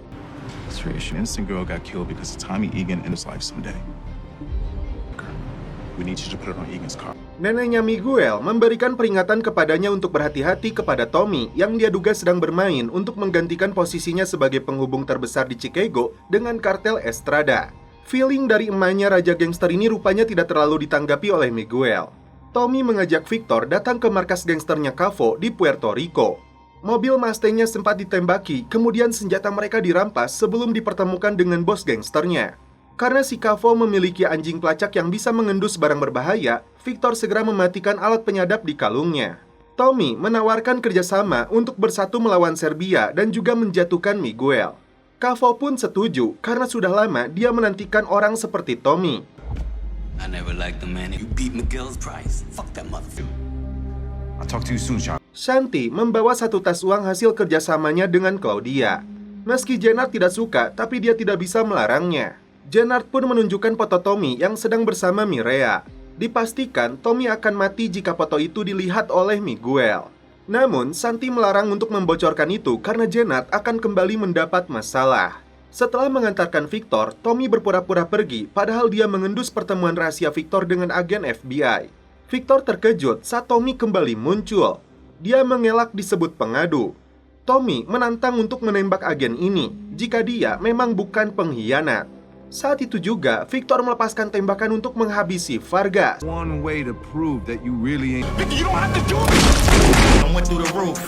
Innocent girl got killed because of Tommy Egan in his life someday. We need you to put it on Egan's car. Neneknya Miguel memberikan peringatan kepadanya untuk berhati-hati kepada Tommy yang dia duga sedang bermain untuk menggantikan posisinya sebagai penghubung terbesar di Chicago dengan kartel Estrada. Feeling dari emaknya raja gangster ini rupanya tidak terlalu ditanggapi oleh Miguel. Tommy mengajak Victor datang ke markas gangsternya Cavo di Puerto Rico. Mobil Mustangnya sempat ditembaki, kemudian senjata mereka dirampas sebelum dipertemukan dengan bos gangsternya. Karena si Cavo memiliki anjing pelacak yang bisa mengendus barang berbahaya, Victor segera mematikan alat penyadap di kalungnya. Tommy menawarkan kerjasama untuk bersatu melawan Serbia dan juga menjatuhkan Miguel. Cavo pun setuju karena sudah lama dia menantikan orang seperti Tommy. I never liked the man who beat Miguel's price. Fuck that motherfucker. I'll talk to you soon, Sean. Shanti membawa satu tas uang hasil kerjasamanya dengan Claudia. Meski Jenard tidak suka, tapi dia tidak bisa melarangnya. Jenard pun menunjukkan foto Tommy yang sedang bersama Mireya. Dipastikan Tommy akan mati jika foto itu dilihat oleh Miguel. Namun, Shanti melarang untuk membocorkan itu karena Jenard akan kembali mendapat masalah. Setelah mengantarkan Victor, Tommy berpura-pura pergi, padahal dia mengendus pertemuan rahasia Victor dengan agen FBI. Victor terkejut saat Tommy kembali muncul. Dia mengelak disebut pengadu. Tommy menantang untuk menembak agen ini jika dia memang bukan pengkhianat. Saat itu juga, Victor melepaskan tembakan untuk menghabisi Vargas. One way to prove that you really ain't. You don't have to do it. I went through the roof.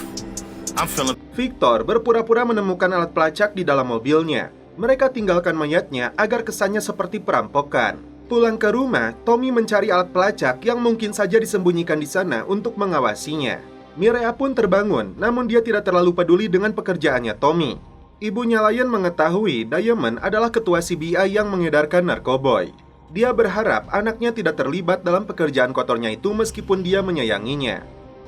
I'm feeling. Victor berpura-pura menemukan alat pelacak di dalam mobilnya. Mereka tinggalkan mayatnya agar kesannya seperti perampokan. Pulang ke rumah, Tommy mencari alat pelacak yang mungkin saja disembunyikan di sana untuk mengawasinya. Mireya pun terbangun, namun dia tidak terlalu peduli dengan pekerjaannya Tommy. Ibunya Lion mengetahui Diamond adalah ketua CBI yang mengedarkan narkoboy. Dia berharap anaknya tidak terlibat dalam pekerjaan kotornya itu meskipun dia menyayanginya.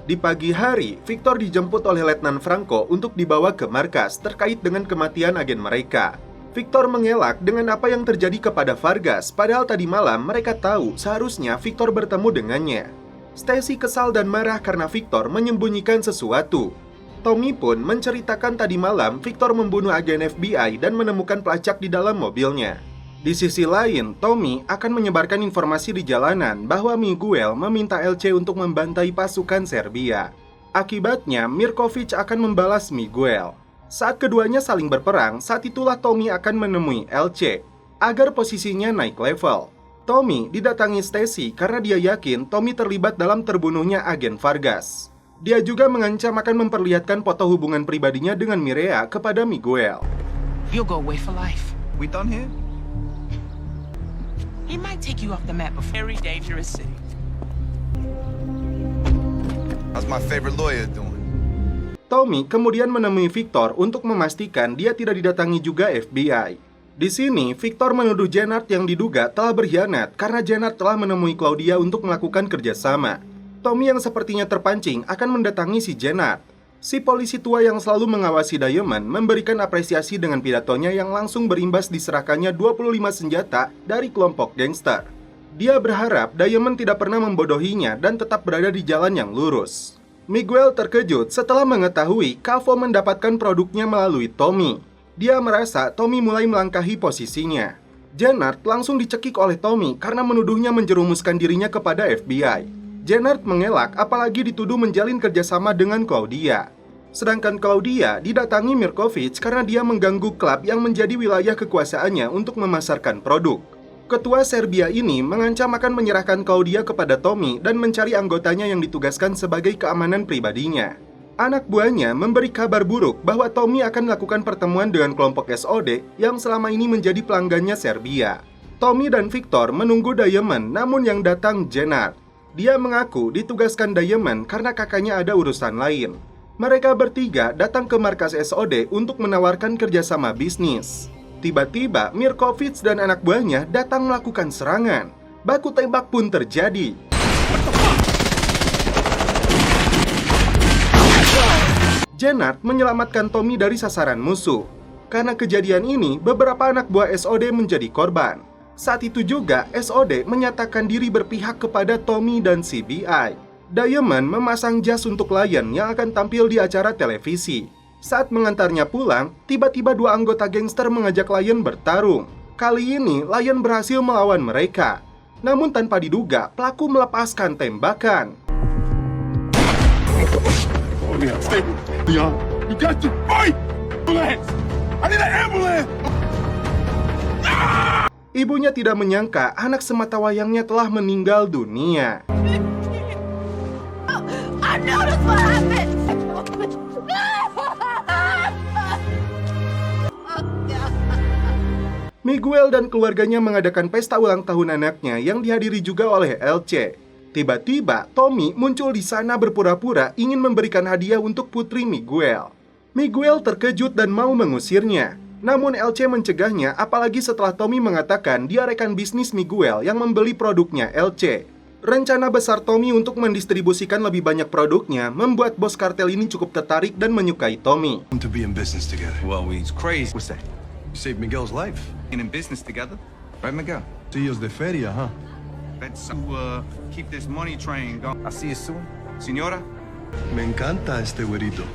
Di pagi hari, Victor dijemput oleh Letnan Franco untuk dibawa ke markas terkait dengan kematian agen mereka. Victor mengelak dengan apa yang terjadi kepada Vargas, padahal tadi malam mereka tahu seharusnya Victor bertemu dengannya. Stacy kesal dan marah karena Victor menyembunyikan sesuatu. Tommy pun menceritakan tadi malam Victor membunuh agen FBI dan menemukan pelacak di dalam mobilnya. Di sisi lain, Tommy akan menyebarkan informasi di jalanan bahwa Miguel meminta LC untuk membantai pasukan Serbia. Akibatnya, Mirkovic akan membalas Miguel. Saat keduanya saling berperang, saat itulah Tommy akan menemui LC agar posisinya naik level. Tommy didatangi Stacy karena dia yakin Tommy terlibat dalam terbunuhnya agen Vargas. Dia juga mengancam akan memperlihatkan foto hubungan pribadinya dengan Mireya kepada Miguel. You'll go away for life. We done here? He might take you off the map before very dangerous city. How's my favorite lawyer doing? Tommy kemudian menemui Victor untuk memastikan dia tidak didatangi juga FBI. Di sini, Victor menuduh Jenard yang diduga telah berkhianat karena Jenard telah menemui Claudia untuk melakukan kerjasama. Tommy yang sepertinya terpancing akan mendatangi si Jenard. Si polisi tua yang selalu mengawasi Diamond memberikan apresiasi dengan pidatonya yang langsung berimbas diserahkannya 25 senjata dari kelompok gangster. Dia berharap Diamond tidak pernah membodohinya dan tetap berada di jalan yang lurus. Miguel terkejut setelah mengetahui Cavo mendapatkan produknya melalui Tommy. Dia merasa Tommy mulai melangkahi posisinya. Jenard langsung dicekik oleh Tommy karena menuduhnya menjerumuskan dirinya kepada FBI. Jenard mengelak apalagi dituduh menjalin kerjasama dengan Claudia. Sedangkan Claudia didatangi Mirkovic karena dia mengganggu klub yang menjadi wilayah kekuasaannya untuk memasarkan produk. Ketua Serbia ini mengancam akan menyerahkan Claudia kepada Tommy dan mencari anggotanya yang ditugaskan sebagai keamanan pribadinya. Anak buahnya memberi kabar buruk bahwa Tommy akan melakukan pertemuan dengan kelompok SOD yang selama ini menjadi pelanggannya Serbia. Tommy dan Victor menunggu Diamond, namun yang datang Jenard. Dia mengaku ditugaskan Diamond karena kakaknya ada urusan lain. Mereka bertiga datang ke markas SOD untuk menawarkan kerjasama bisnis. Tiba-tiba Mirkovic dan anak buahnya datang melakukan serangan. Baku tembak pun terjadi. Jenard menyelamatkan Tommy dari sasaran musuh. Karena kejadian ini, beberapa anak buah SOD menjadi korban. Saat itu juga, SOD menyatakan diri berpihak kepada Tommy dan CBI. Diamond memasang jas untuk Lion yang akan tampil di acara televisi. Saat mengantarnya pulang, tiba-tiba dua anggota gangster mengajak Lion bertarung. Kali ini, Lion berhasil melawan mereka. Namun tanpa diduga, pelaku melepaskan tembakan. Leon, you got to fight! Ambulance! I need an ambulance! Ibunya tidak menyangka anak sematawayangnya telah meninggal dunia. I noticed what happened. Miguel dan keluarganya mengadakan pesta ulang tahun anaknya yang dihadiri juga oleh LC. Tiba-tiba, Tommy muncul di sana berpura-pura ingin memberikan hadiah untuk putri Miguel. Miguel terkejut dan mau mengusirnya. Namun LC mencegahnya apalagi setelah Tommy mengatakan dia rekan bisnis Miguel yang membeli produknya LC. Rencana besar Tommy untuk mendistribusikan lebih banyak produknya membuat bos kartel ini cukup tertarik dan menyukai Tommy. To be in business together. Well, he's crazy. What's that? You saved Miguel's life. In business together? Right, Miguel? CEO's de feria, huh? Let's keep this money train going. I'll see you soon. Señora? Me encanta este güerito.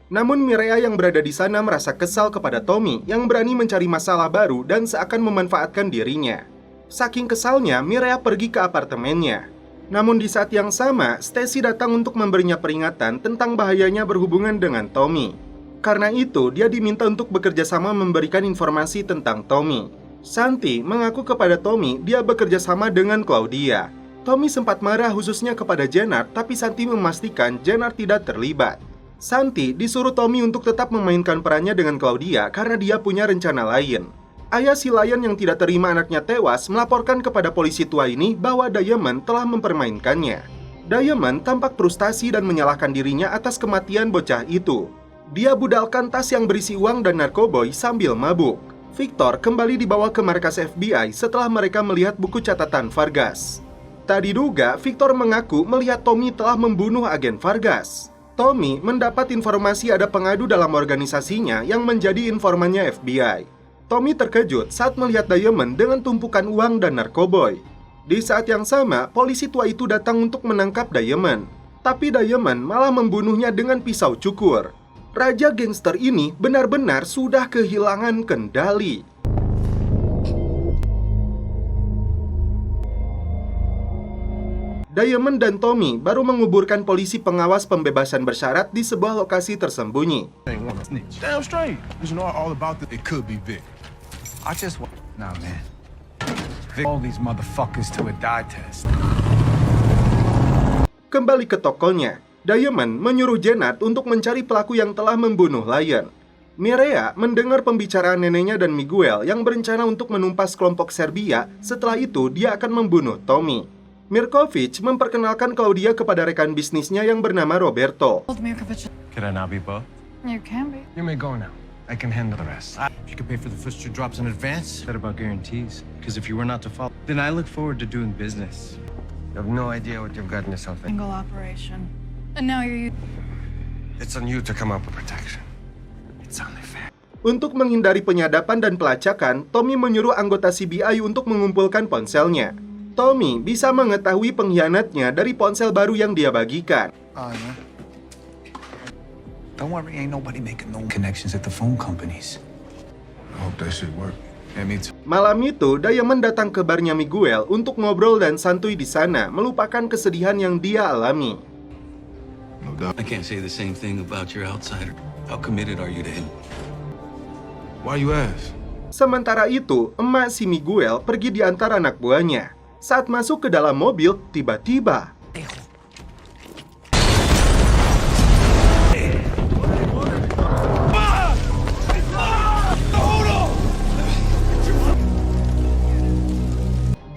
Namun Mireya yang berada di sana merasa kesal kepada Tommy yang berani mencari masalah baru dan seakan memanfaatkan dirinya. Saking kesalnya, Mireya pergi ke apartemennya. Namun di saat yang sama, Stacy datang untuk memberinya peringatan tentang bahayanya berhubungan dengan Tommy. Karena itu, dia diminta untuk bekerja sama memberikan informasi tentang Tommy. Santi mengaku kepada Tommy dia bekerja sama dengan Claudia. Tommy sempat marah khususnya kepada Jenard, tapi Santi memastikan Jenard tidak terlibat. Santi disuruh Tommy untuk tetap memainkan perannya dengan Claudia karena dia punya rencana lain. Ayah si Lion yang tidak terima anaknya tewas melaporkan kepada polisi tua ini bahwa Diamond telah mempermainkannya. Diamond tampak frustasi dan menyalahkan dirinya atas kematian bocah itu. Dia budalkan tas yang berisi uang dan narkoboy sambil mabuk. Victor kembali dibawa ke markas FBI setelah mereka melihat buku catatan Vargas. Tak diduga, Victor mengaku melihat Tommy telah membunuh agen Vargas. Tommy mendapat informasi ada pengadu dalam organisasinya yang menjadi informannya FBI. Tommy terkejut saat melihat Diamond dengan tumpukan uang dan narkoboy. Di saat yang sama, polisi tua itu datang untuk menangkap Diamond. Tapi Diamond malah membunuhnya dengan pisau cukur. Raja gangster ini benar-benar sudah kehilangan kendali. Diamond dan Tommy baru menguburkan polisi pengawas pembebasan bersyarat di sebuah lokasi tersembunyi. Damn straight. You know all about this. It could be Vic. I just want... Nah, man. Vic all these motherfuckers to a dye test. Kembali ke tokonya. Diamond menyuruh Janet untuk mencari pelaku yang telah membunuh Lion. Mireya mendengar pembicaraan neneknya dan Miguel yang berencana untuk menumpas kelompok Serbia. Setelah itu, dia akan membunuh Tommy. Mirkovic memperkenalkan Claudia kepada rekan bisnisnya yang bernama Roberto. Can I not be both? You can be. You may go now. I can handle the rest. You can pay for the first 2 drops in advance. What about guarantees? Because if you were not to follow, then I look forward to doing business. You have no idea what you've gotten yourself in. Single operation. And now you're... It's on you to come up with protection. It's only fair. Untuk menghindari penyadapan dan pelacakan, Tommy menyuruh anggota CBI untuk mengumpulkan ponselnya. Tommy bisa mengetahui pengkhianatnya dari ponsel baru yang dia bagikan. Don't worry, ain't nobody making no connections at the phone companies. I hope that shit work. Yeah, me too. Malam itu, Diamond datang ke barnya Miguel untuk ngobrol dan santuy di sana, melupakan kesedihan yang dia alami. I can't say the same thing about your outsider. How committed are you to him? Why you ask? Sementara itu, emak si Miguel pergi di antara anak buahnya. Saat masuk ke dalam mobil, tiba-tiba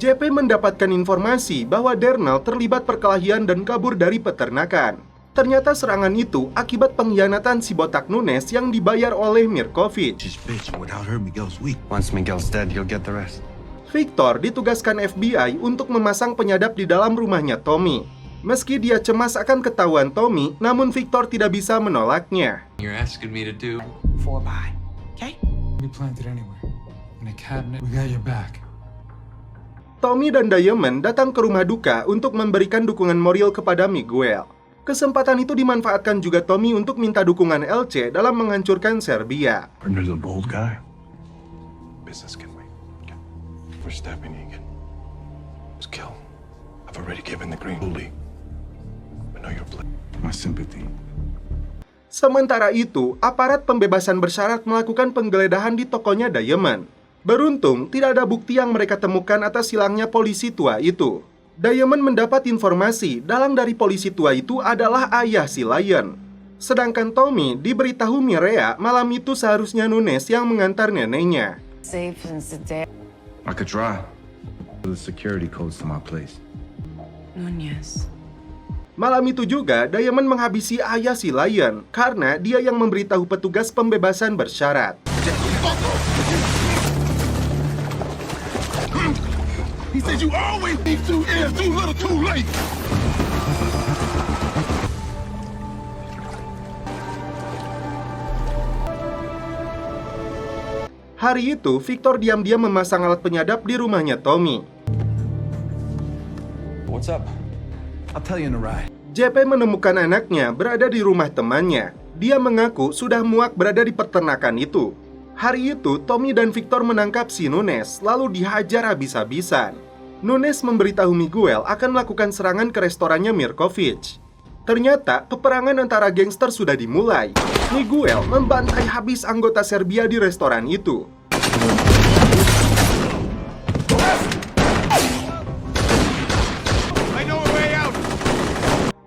JP mendapatkan informasi bahwa Darnell terlibat perkelahian dan kabur dari peternakan. Ternyata serangan itu akibat pengkhianatan si botak Nunes yang dibayar oleh Mirkovic. Once Miguel's dead, you'll get the rest. Victor ditugaskan FBI untuk memasang penyadap di dalam rumahnya Tommy. Meski dia cemas akan ketahuan Tommy, namun Victor tidak bisa menolaknya. You're asking me to do 4-by. Okay? Be planted anywhere. In a cabinet. We got your back. Tommy dan Diamond datang ke rumah duka untuk memberikan dukungan moral kepada Miguel. Kesempatan itu dimanfaatkan juga Tommy untuk minta dukungan LC dalam menghancurkan Serbia. Partner's a bold guy. Business can wait. Okay. We're stepping again. Just kill. I've already given the green fully. I know your play. My sympathy. Sementara itu, aparat pembebasan bersyarat melakukan penggeledahan di tokonya Diamond. Beruntung, tidak ada bukti yang mereka temukan atas hilangnya polisi tua itu. Diamond mendapat informasi dalang dari polisi tua itu adalah ayah si Lion. Sedangkan Tommy diberitahu Mireya malam itu seharusnya Nunes yang mengantar neneknya. I could try. The security codes to my place. Nunez. Malam itu juga, Diamond menghabisi ayah si Lion karena dia yang memberitahu petugas pembebasan bersyarat. He said you always need 2 ears, too little, too late. Hari itu, Victor diam-diam memasang alat penyadap di rumahnya Tommy. What's up? I'll tell you in a ride. JP menemukan anaknya berada di rumah temannya. Dia mengaku sudah muak berada di peternakan itu. Hari itu, Tommy dan Victor menangkap si Nunes, lalu dihajar habis-habisan. Nunes memberitahu Miguel akan melakukan serangan ke restorannya Mirkovic. Ternyata, peperangan antara gangster sudah dimulai. Miguel membantai habis anggota Serbia di restoran itu.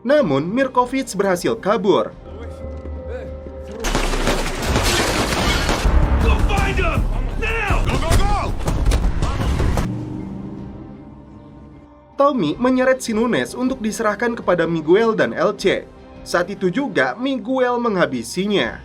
Namun, Mirkovic berhasil kabur. Tommy menyeret si Nunes untuk diserahkan kepada Miguel dan LC. Saat itu juga Miguel menghabisinya.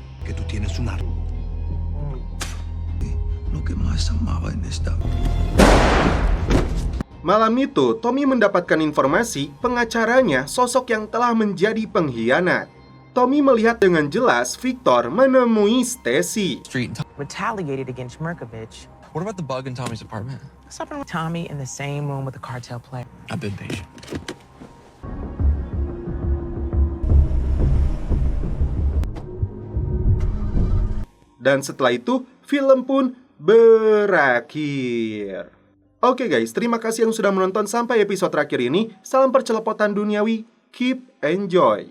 Malam itu, Tommy mendapatkan informasi pengacaranya sosok yang telah menjadi pengkhianat. Tommy melihat dengan jelas Victor menemui Stacy. Retaliated against Mirkovic. What about the bug in Tommy's apartment? What's up with Tommy in the same room with the cartel player? I've been patient. Dan setelah itu, film pun berakhir. Oke guys, terima kasih yang sudah menonton sampai episode terakhir ini. Salam percelepotan duniawi, keep enjoy.